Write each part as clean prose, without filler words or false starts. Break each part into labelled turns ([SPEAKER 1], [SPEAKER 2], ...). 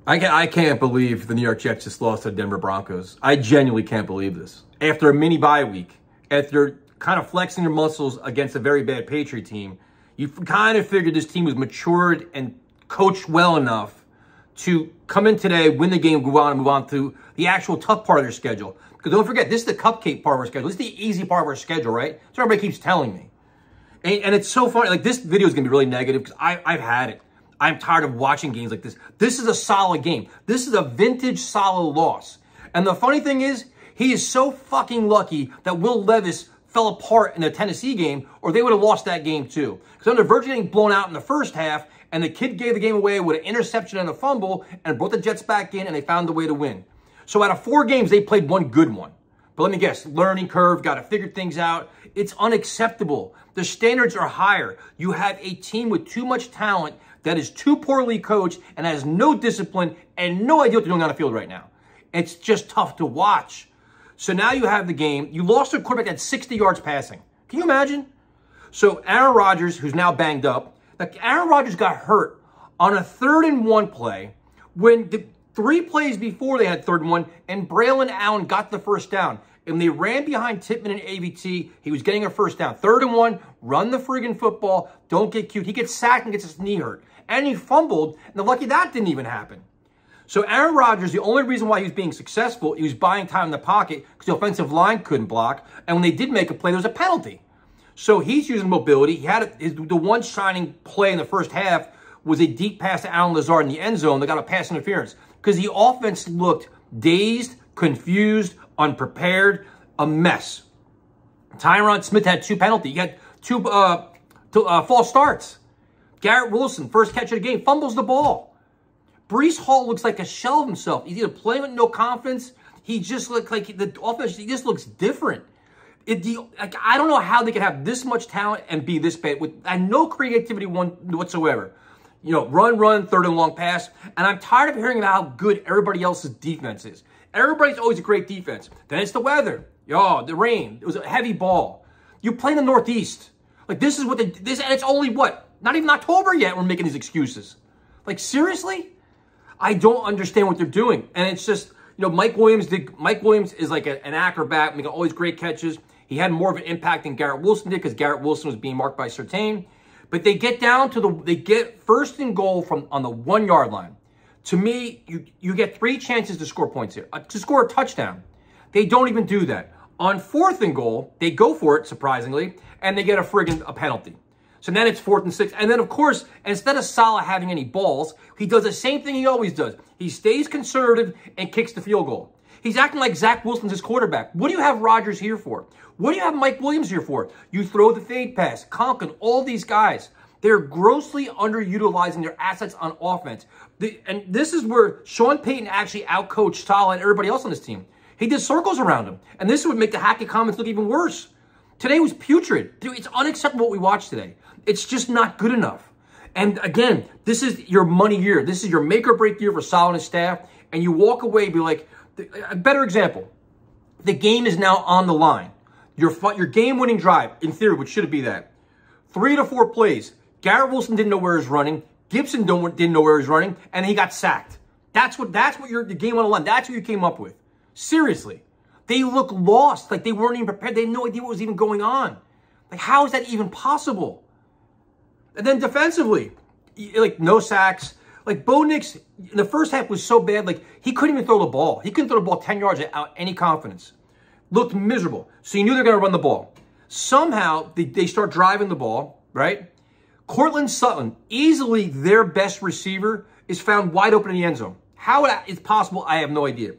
[SPEAKER 1] I can't believe the New York Jets just lost to the Denver Broncos. I genuinely can't believe this. After a mini bye week, after kind of flexing your muscles against a very bad Patriot team, you kind of figured this team was matured and coached well enough to come in today, win the game, go on and move on to the actual tough part of their schedule. Because don't forget, this is the cupcake part of our schedule. This is the easy part of our schedule, right? So everybody keeps telling me. And it's so funny. Like, this video is going to be really negative because I've had it. I'm tired of watching games like this. This is a solid game. This is a vintage solid loss. And the funny thing is, he is so fucking lucky that Will Levis fell apart in the Tennessee game, or they would have lost that game too. Because on the verge of getting blown out in the first half, and the kid gave the game away with an interception and a fumble, and brought the Jets back in, and they found a way to win. So out of 4 games, they played one good one. But let me guess, learning curve, got to figure things out. It's unacceptable. The standards are higher. You have a team with too much talent that is too poorly coached and has no discipline and no idea what they're doing on the field right now. It's just tough to watch. So now you have the game. You lost a quarterback at 60 yards passing. Can you imagine? So Aaron Rodgers, who's now banged up, like Aaron Rodgers got hurt on a 3rd and 1 play when the 3 plays before they had 3rd and 1, and Braylon Allen got the first down. And they ran behind Tippmann and AVT. He was getting a first down. 3rd and 1, run the friggin' football. Don't get cute. He gets sacked and gets his knee hurt. And he fumbled, and lucky that didn't even happen. So Aaron Rodgers, the only reason why he was being successful, he was buying time in the pocket because the offensive line couldn't block. And when they did make a play, there was a penalty. So he's using mobility. He had the one shining play in the first half was a deep pass to Allen Lazard in the end zone that got a pass interference because the offense looked dazed, confused, unprepared, a mess. Tyron Smith had 2 penalties. He had 2 false starts. Garrett Wilson, first catch of the game, fumbles the ball. Breece Hall looks like a shell of himself. He's either playing with no confidence. He just looks like the offense. He just looks different. I don't know how they could have this much talent and be this bad and no creativity whatsoever. You know, run, 3rd and long pass. And I'm tired of hearing about how good everybody else's defense is. Everybody's always a great defense. Then it's the weather. The rain. It was a heavy ball. You play in the Northeast. Like, this is what and it's only what? Not even October yet we're making these excuses. Like, seriously? I don't understand what they're doing. And it's just, Mike Williams is like an acrobat, making always great catches. He had more of an impact than Garrett Wilson did because Garrett Wilson was being marked by Surtain. But they get down to they get 1st and goal on the 1-yard line. To me, you get 3 chances to score points here, to score a touchdown. They don't even do that. On 4th and goal, they go for it, surprisingly, and they get a penalty. So then it's 4th and 6. And then, of course, instead of Saleh having any balls, he does the same thing he always does. He stays conservative and kicks the field goal. He's acting like Zach Wilson's his quarterback. What do you have Rodgers here for? What do you have Mike Williams here for? You throw the fade pass, Conklin, all these guys. They're grossly underutilizing their assets on offense. And this is where Sean Payton actually outcoached Saleh and everybody else on this team. He did circles around him. And this would make the Hackett comments look even worse. Today was putrid. Dude, it's unacceptable what we watched today. It's just not good enough. And again, this is your money year. This is your make or break year for Saleh and his staff. And you walk away and be like, a better example. The game is now on the line. Your game-winning drive, in theory, which should be that. 3 to 4 plays. Garrett Wilson didn't know where he was running. Gibson didn't know where he was running, and he got sacked. That's what the game on the line. That's what you came up with. Seriously. They look lost, like they weren't even prepared. They had no idea what was even going on. Like, how is that even possible? And then defensively, like no sacks. Like Bo Nix, in the first half was so bad, like he couldn't even throw the ball. He couldn't throw the ball 10 yards without any confidence. Looked miserable. So you knew they're going to run the ball. Somehow, they start driving the ball, right? Cortland Sutton, easily their best receiver, is found wide open in the end zone. How it's possible, I have no idea.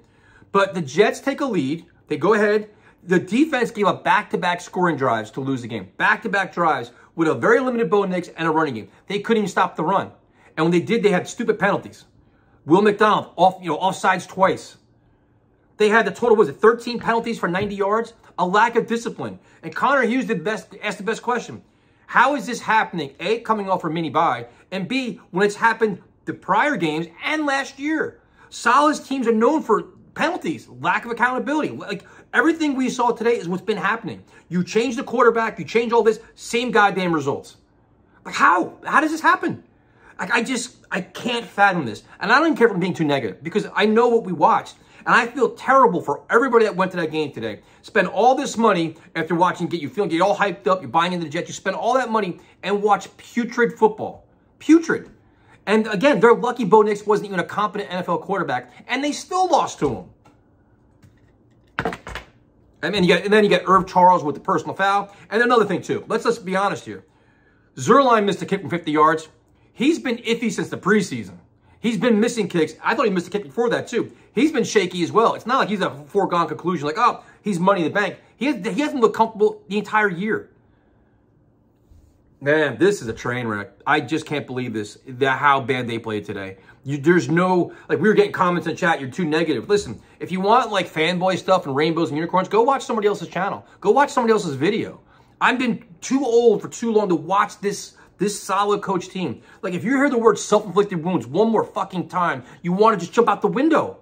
[SPEAKER 1] But the Jets take a lead. They go ahead. The defense gave up back-to-back scoring drives to lose the game. Back-to-back drives with a very limited Bo Nix and a running game. They couldn't even stop the run. And when they did, they had stupid penalties. Will McDonald, offsides twice. They had the total, 13 penalties for 90 yards? A lack of discipline. And Connor Hughes asked the best question. How is this happening? A, coming off a mini bye, and B, when it's happened the prior games and last year. Saleh's teams are known for penalties, lack of accountability. Like, everything we saw today is what's been happening. You change the quarterback, you change all this, same goddamn results. Like, how? How does this happen? I can't fathom this. And I don't even care if I'm being too negative because I know what we watched. And I feel terrible for everybody that went to that game today. Spend all this money after watching, get you all hyped up, you're buying into the Jets, you spend all that money and watch putrid football. Putrid. And again, they're lucky Bo Nix wasn't even a competent NFL quarterback, and they still lost to him. And then you get Irv Charles with the personal foul. And another thing too, let's be honest here. Zerline missed a kick from 50 yards. He's been iffy since the preseason. He's been missing kicks. I thought he missed a kick before that too. He's been shaky as well. It's not like he's a foregone conclusion, like, oh, he's money in the bank. He hasn't looked comfortable the entire year. Man, this is a train wreck. I just can't believe this, how bad they played today. There's no, like, we were getting comments in the chat, you're too negative. Listen, if you want, like, fanboy stuff and rainbows and unicorns, go watch somebody else's channel. Go watch somebody else's video. I've been too old for too long to watch this solid coach team. Like, if you hear the word self-inflicted wounds one more fucking time, you want to just jump out the window.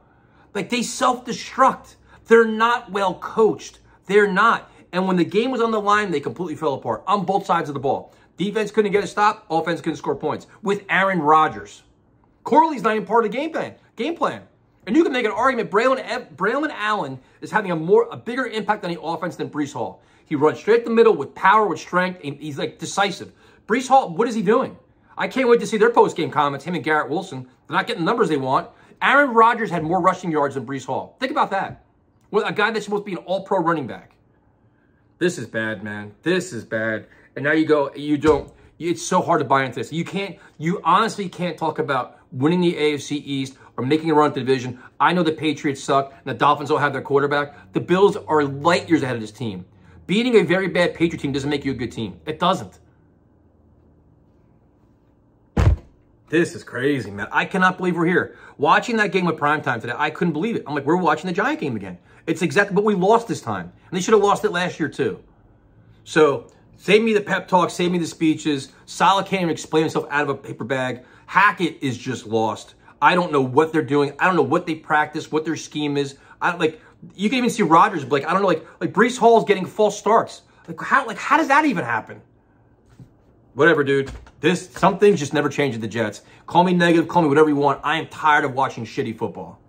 [SPEAKER 1] Like, they self-destruct. They're not well coached. They're not. And when the game was on the line, they completely fell apart on both sides of the ball. Defense couldn't get a stop. Offense couldn't score points. With Aaron Rodgers. Corley's not even part of the game plan. And you can make an argument Braylon Allen is having a bigger impact on the offense than Breece Hall. He runs straight up the middle with power, with strength, and he's, like, decisive. Breece Hall, what is he doing? I can't wait to see their post-game comments, him and Garrett Wilson. They're not getting the numbers they want. Aaron Rodgers had more rushing yards than Breece Hall. Think about that. Well, a guy that's supposed to be an all-pro running back. This is bad, man. This is bad. And now it's so hard to buy into this. You honestly can't talk about winning the AFC East or making a run to the division. I know the Patriots suck and the Dolphins don't have their quarterback. The Bills are light years ahead of this team. Beating a very bad Patriot team doesn't make you a good team. It doesn't. This is crazy, man. I cannot believe we're here. Watching that game with primetime today, I couldn't believe it. I'm like, we're watching the Giant game again. It's exactly, but we lost this time. And they should have lost it last year too. So, save me the pep talk, save me the speeches. Saleh can't even explain himself out of a paper bag. Hackett is just lost. I don't know what they're doing. I don't know what they practice, what their scheme is. You can even see Rodgers, like, I don't know, like Breece Hall's getting false starts. How does that even happen? Whatever, dude. Some things just never change at the Jets. Call me negative, call me whatever you want. I am tired of watching shitty football.